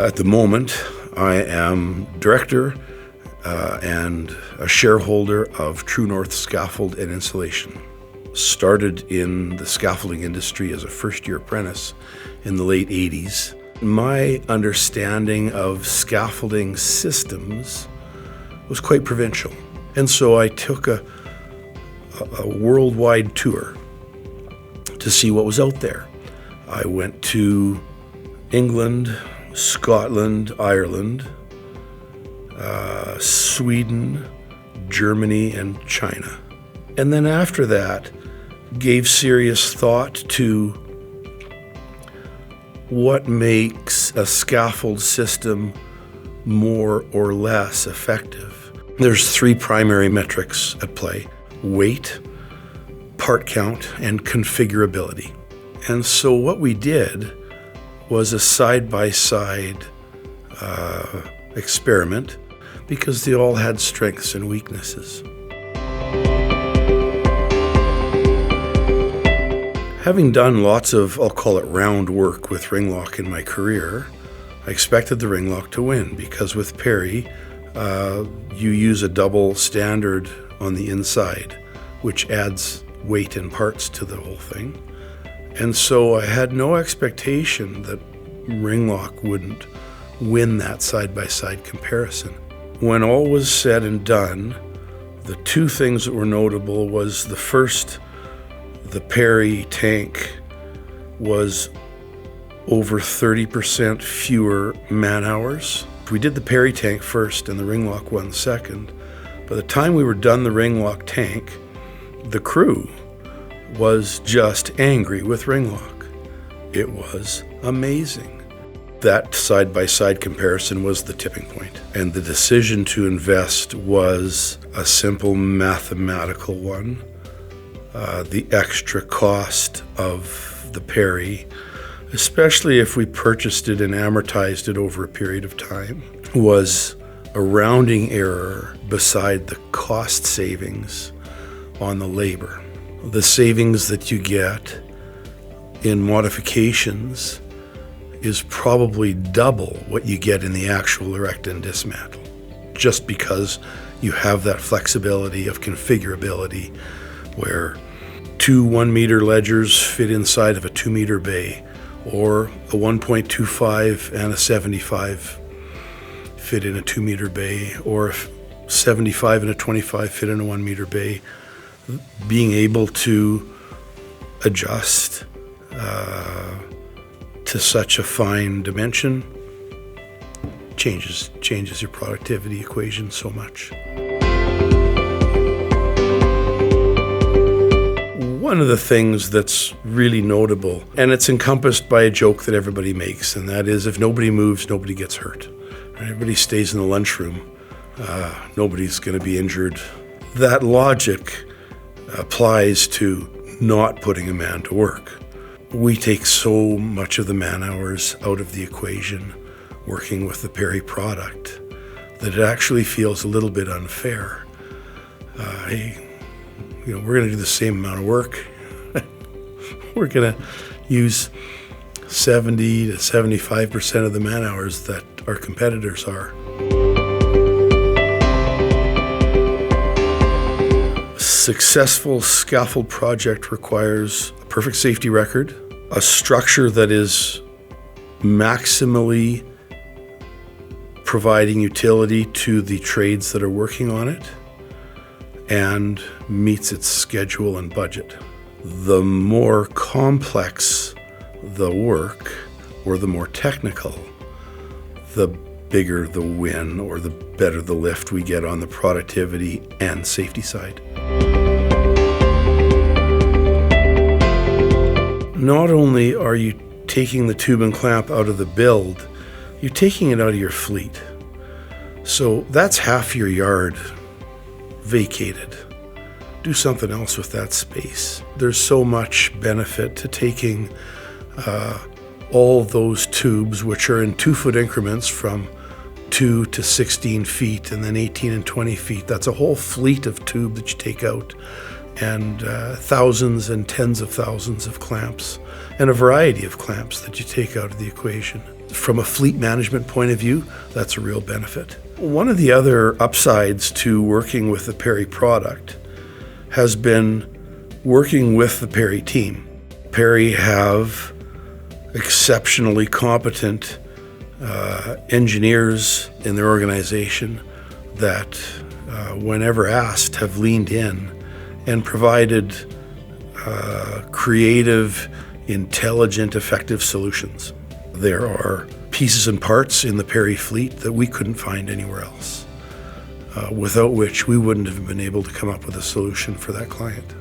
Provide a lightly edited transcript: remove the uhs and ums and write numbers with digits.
At the moment, I am director and a shareholder of True North Scaffold and Insulation. Started in the scaffolding industry as a first-year apprentice in the late 80s. My understanding of scaffolding systems was quite provincial. And so I took a worldwide tour to see what was out there. I went to England, Scotland, Ireland, Sweden, Germany, and China. And then after that, gave serious thought to what makes a scaffold system more or less effective. There's three primary metrics at play: weight, part count, and configurability. And so what we did was a side-by-side experiment, because they all had strengths and weaknesses. Having done lots of, I'll call it round work with ring lock in my career, I expected the ring lock to win, because with PERI, you use a double standard on the inside, which adds weight and parts to the whole thing. And so I had no expectation that ring lock wouldn't win that side-by-side comparison. When all was said and done, the two things that were notable was the first, the PERI tank was over 30% fewer man hours. We did the PERI tank first and the ring lock one second. By the time we were done the ring lock tank, the crew was just angry with ring lock. It was amazing. That side-by-side comparison was the tipping point, and the decision to invest was a simple mathematical one. The extra cost of the PERI, especially if we purchased it and amortized it over a period of time, was a rounding error beside the cost savings on the labor. The savings that you get in modifications is probably double what you get in the actual erect and dismantle, just because you have that flexibility of configurability where two 1 meter ledgers fit inside of a 2 meter bay, or a 1.25 and a 75 fit in a 2 meter bay, or 75 and a 25 fit in a 1 meter bay. Being able to adjust to such a fine dimension changes your productivity equation so much. One of the things that's really notable, and it's encompassed by a joke that everybody makes, and that is, if nobody moves, nobody gets hurt. Everybody stays in the lunchroom, nobody's going to be injured. That logic applies to not putting a man to work. We take so much of the man hours out of the equation working with the PERI product that it actually feels a little bit unfair. We're going to do the same amount of work. We're going to use 70 to 75% of the man hours that our competitors are. A successful scaffold project requires a perfect safety record, a structure that is maximally providing utility to the trades that are working on it, and meets its schedule and budget. The more complex the work, or the more technical, the bigger the win, or the better the lift we get on the productivity and safety side. Not only are you taking the tube and clamp out of the build, you're taking it out of your fleet. So that's half your yard vacated. Do something else with that space. There's so much benefit to taking all those tubes, which are in 2-foot increments from 2 to 16 feet and then 18 and 20 feet. That's a whole fleet of tube that you take out. and thousands and tens of thousands of clamps, and a variety of clamps that you take out of the equation. From a fleet management point of view, that's a real benefit. One of the other upsides to working with the PERI product has been working with the PERI team. PERI have exceptionally competent engineers in their organization that, whenever asked, have leaned in and provided creative, intelligent, effective solutions. There are pieces and parts in the PERI fleet that we couldn't find anywhere else, without which we wouldn't have been able to come up with a solution for that client.